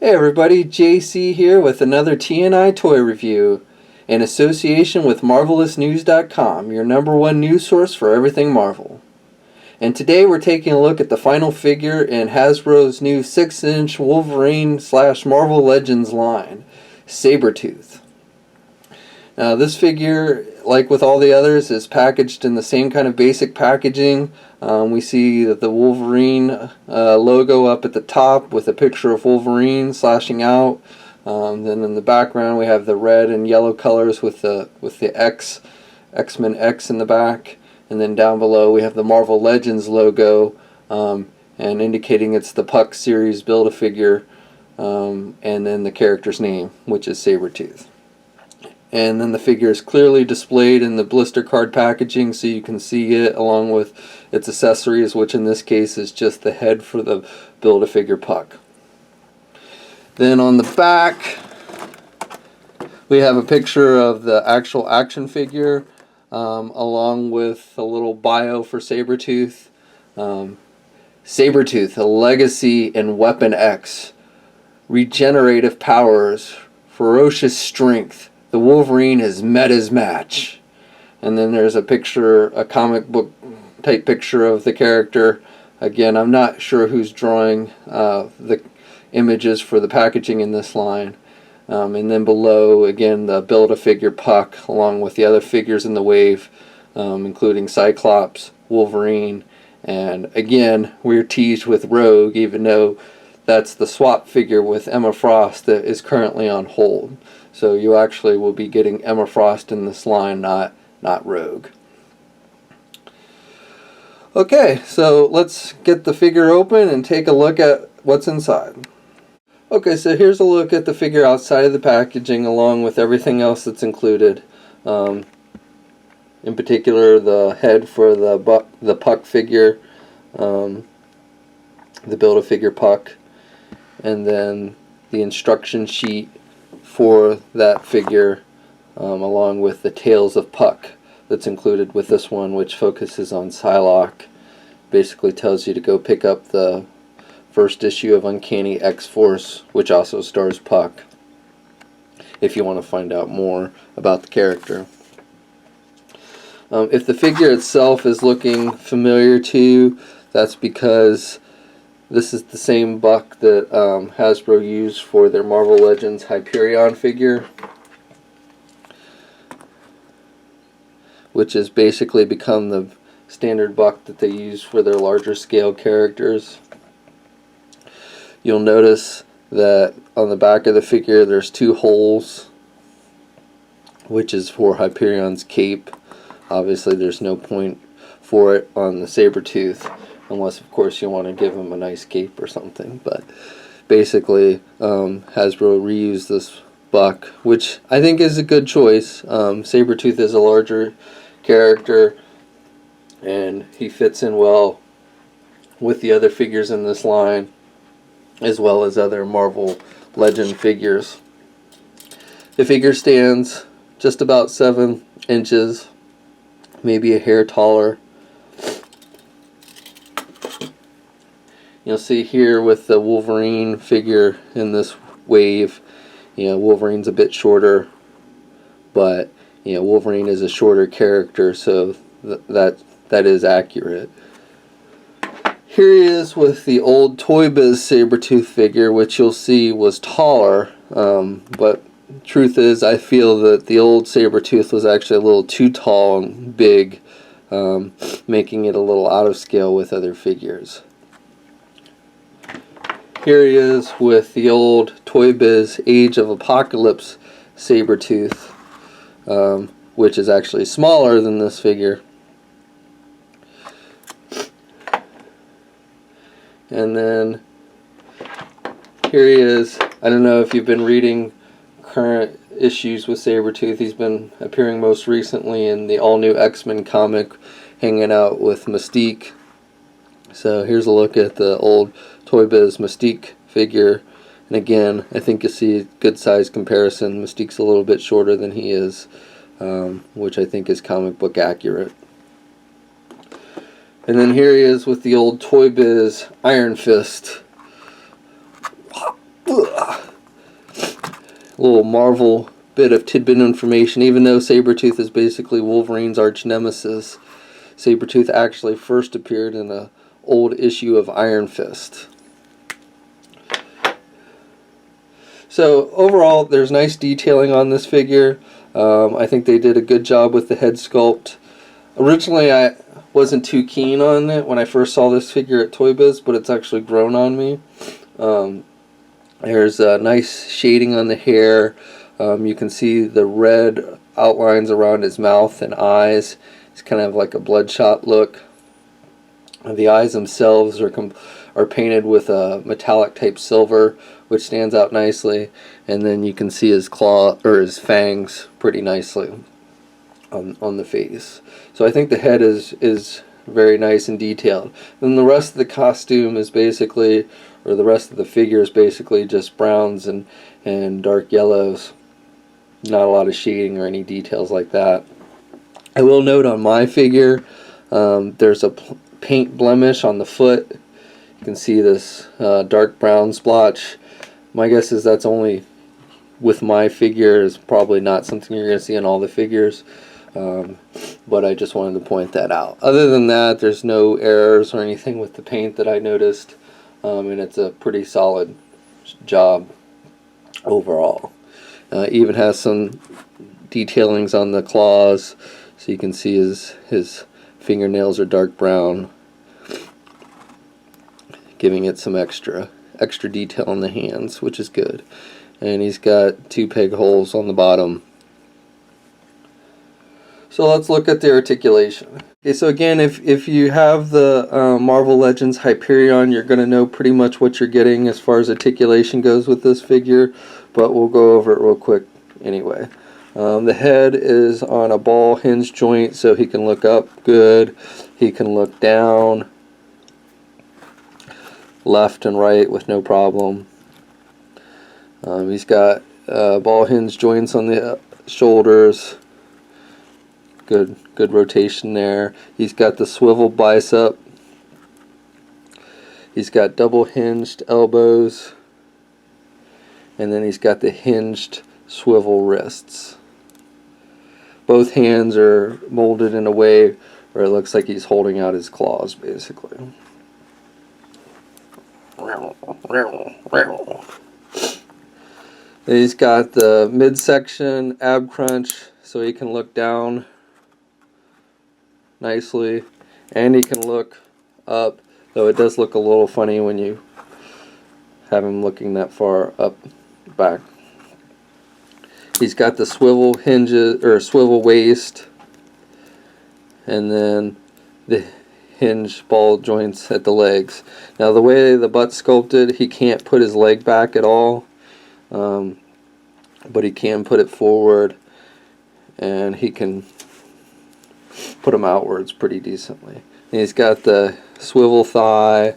Hey everybody, JC here with another TNI toy review in association with MarvelousNews.com, your #1 news source for everything Marvel. And today we're taking a look at the final figure in Hasbro's new 6-inch Wolverine / Marvel Legends line, Sabretooth. Now this figure, like with all the others, is packaged in the same kind of basic packaging. We see the Wolverine logo up at the top with a picture of Wolverine slashing out. Then in the background we have the red and yellow colors with the X-Men X in the back. And then down below we have the Marvel Legends logo, and indicating it's the Puck series Build-A-Figure, and then the character's name, which is Sabretooth. And then the figure is clearly displayed in the blister card packaging, so you can see it along with its accessories, which in this case is just the head for the Build-A-Figure Puck. Then on the back we have a picture of the actual action figure, along with a little bio for Sabretooth. Sabretooth, a legacy in Weapon X. Regenerative powers, ferocious strength. The Wolverine has met his match. And then there's a picture, a comic book type picture of the character. Again, I'm not sure who's drawing the images for the packaging in this line. And then below, again, the Build-A-Figure Puck, along with the other figures in the wave, including Cyclops, Wolverine, and again, we're teased with Rogue, even though that's the swap figure with Emma Frost that is currently on hold. So you actually will be getting Emma Frost in this line, not Rogue. Okay, so let's get the figure open and take a look at what's inside. Okay, so here's a look at the figure outside of the packaging along with everything else that's included. In particular, the head for the Puck figure, the Build-A-Figure Puck, and then the instruction sheet for that figure, along with the Tales of Puck that's included with this one, which focuses on Psylocke. Basically tells you to go pick up the first issue of Uncanny X-Force, which also stars Puck, if you want to find out more about the character. If the figure itself is looking familiar to you, that's because this is the same buck that Hasbro used for their Marvel Legends Hyperion figure, which has basically become the standard buck that they use for their larger scale characters. You'll notice that on the back of the figure there's 2 holes, which is for Hyperion's cape. Obviously there's no point for it on the Sabretooth, unless of course you want to give him a nice cape or something. But basically Hasbro reused this buck, which I think is a good choice. Sabretooth is a larger character and he fits in well with the other figures in this line, as well as other Marvel Legend figures. The figure stands just about 7 inches, maybe a hair taller. You'll see here with the Wolverine figure in this wave, Wolverine's a bit shorter, but Wolverine is a shorter character, so that is accurate. Here he is with the old Toy Biz Sabretooth figure, which you'll see was taller, but truth is I feel that the old Sabretooth was actually a little too tall and big, making it a little out of scale with other figures. Here he is with the old Toy Biz Age of Apocalypse Sabretooth, which is actually smaller than this figure. And then here he is. I don't know if you've been reading current issues with Sabretooth. He's been appearing most recently in the all-new X-Men comic, hanging out with Mystique. So here's a look at the old Toy Biz Mystique figure. And again, I think you see a good size comparison. Mystique's a little bit shorter than he is, which I think is comic book accurate. And then here he is with the old Toy Biz Iron Fist. Ugh. little Marvel bit of tidbit information. Even though Sabretooth is basically Wolverine's arch nemesis, Sabretooth actually first appeared in an old issue of Iron Fist. So overall, there's nice detailing on this figure. I think they did a good job with the head sculpt. Originally, I wasn't too keen on it when I first saw this figure at Toy Biz, but it's actually grown on me. There's a nice shading on the hair. You can see the red outlines around his mouth and eyes. It's kind of like a bloodshot look. The eyes themselves are painted with a metallic type silver, which stands out nicely. And then you can see his claw or his fangs pretty nicely on the face. So I think the head is very nice and detailed. Then the rest of the costume is basically, or the rest of the figure is basically just browns and dark yellows. Not a lot of shading or any details like that. I will note on my figure, there's a paint blemish on the foot. You can see this dark brown splotch. My guess is that's only with my figure. Is probably not something you're going to see in all the figures. But I just wanted to point that out. Other than that, there's no errors or anything with the paint that I noticed. And it's a pretty solid job overall. Even has some detailings on the claws. So you can see his fingernails are dark brown, giving it some extra detail on the hands, which is good. And he's got 2 peg holes on the bottom. So let's look at the articulation. Okay, so again, if you have the Marvel Legends Hyperion, you're going to know pretty much what you're getting as far as articulation goes with this figure, but we'll go over it real quick anyway. The head is on a ball hinge joint, so he can look up good. He can look down, left and right with no problem. He's got ball hinge joints on the shoulders. Good rotation there. He's got the swivel bicep. He's got double hinged elbows. And then he's got the hinged swivel wrists. Both hands are molded in a way where it looks like he's holding out his claws, basically. He's got the midsection ab crunch, so he can look down nicely, and he can look up, though it does look a little funny when you have him looking that far up back. He's got the swivel hinges, or swivel waist, and then the hinge ball joints at the legs. Now the way the butt's sculpted, he can't put his leg back at all, but he can put it forward, and he can put them outwards pretty decently. And he's got the swivel thigh,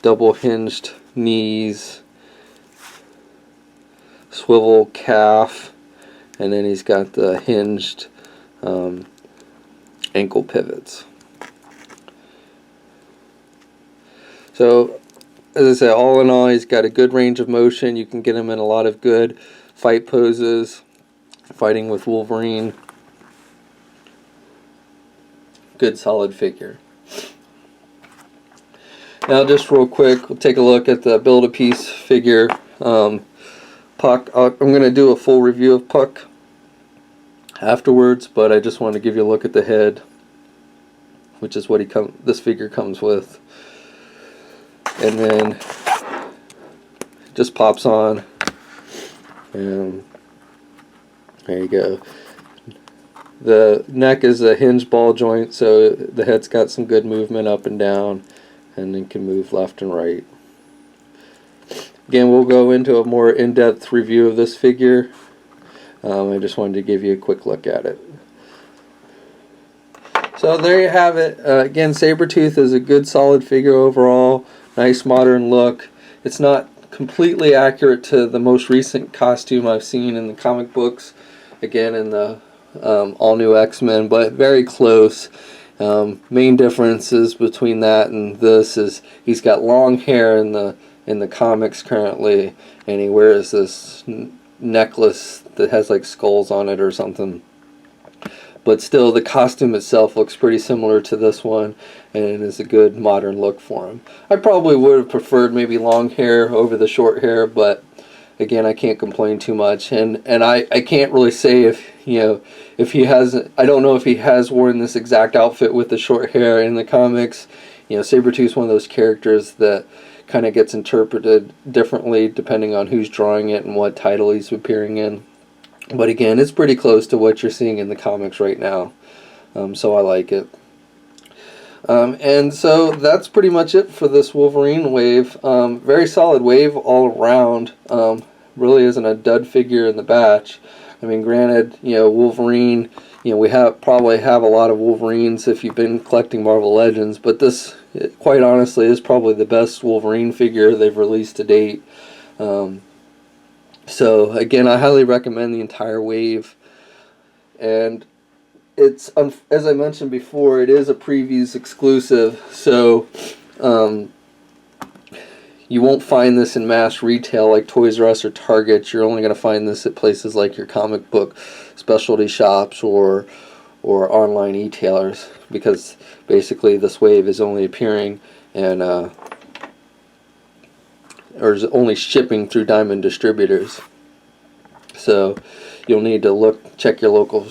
double hinged knees, swivel calf, and then he's got the hinged ankle pivots. So, as I said, all in all, he's got a good range of motion. You can get him in a lot of good fight poses, fighting with Wolverine. Good solid figure. Now just real quick, we'll take a look at the Build-A-Piece figure. Puck, I'm going to do a full review of Puck afterwards, but I just want to give you a look at the head, which is what this figure comes with. And then it just pops on, and there you go. The neck is a hinge ball joint, so the head's got some good movement up and down, and then can move left and right. Again, we'll go into a more in-depth review of this figure. I just wanted to give you a quick look at it. So there you have it. Again, Sabretooth is a good solid figure overall. Nice modern look. It's not completely accurate to the most recent costume I've seen in the comic books. Again, in the all-new X-Men, but very close. Main differences between that and this is he's got long hair in the comics currently, and he wears this necklace that has like skulls on it or something. But still, the costume itself looks pretty similar to this one, and is a good modern look for him. I probably would have preferred maybe long hair over the short hair, but again, I can't complain too much. And I can't really say if, you know, if he has, I don't know if he has worn this exact outfit with the short hair in the comics. You know, Sabretooth's one of those characters that kind of gets interpreted differently depending on who's drawing it and what title he's appearing in. But again, it's pretty close to what you're seeing in the comics right now. So I like it. And so that's pretty much it for this Wolverine wave. Very solid wave all around. Really isn't a dud figure in the batch. I mean, granted, you know, Wolverine, you know, we probably have a lot of Wolverines if you've been collecting Marvel Legends, but this, quite honestly, is probably the best Wolverine figure they've released to date. So again, I highly recommend the entire wave, and it's, as I mentioned before, it is a previews exclusive, so you won't find this in mass retail like Toys R Us or Target. You're only going to find this at places like your comic book specialty shops or online e-tailers, because basically this wave is only appearing and or is only shipping through Diamond distributors. So you'll need to check your local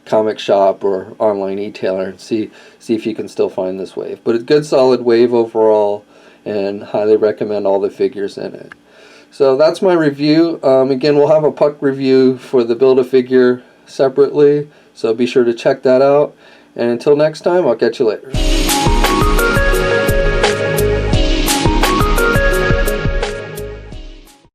comic shop or online e-tailer and see if you can still find this wave. But a good solid wave overall, and highly recommend all the figures in it. So that's my review. Again, we'll have a puck review for the Build-A-Figure separately, so be sure to check that out. And until next time, I'll catch you later.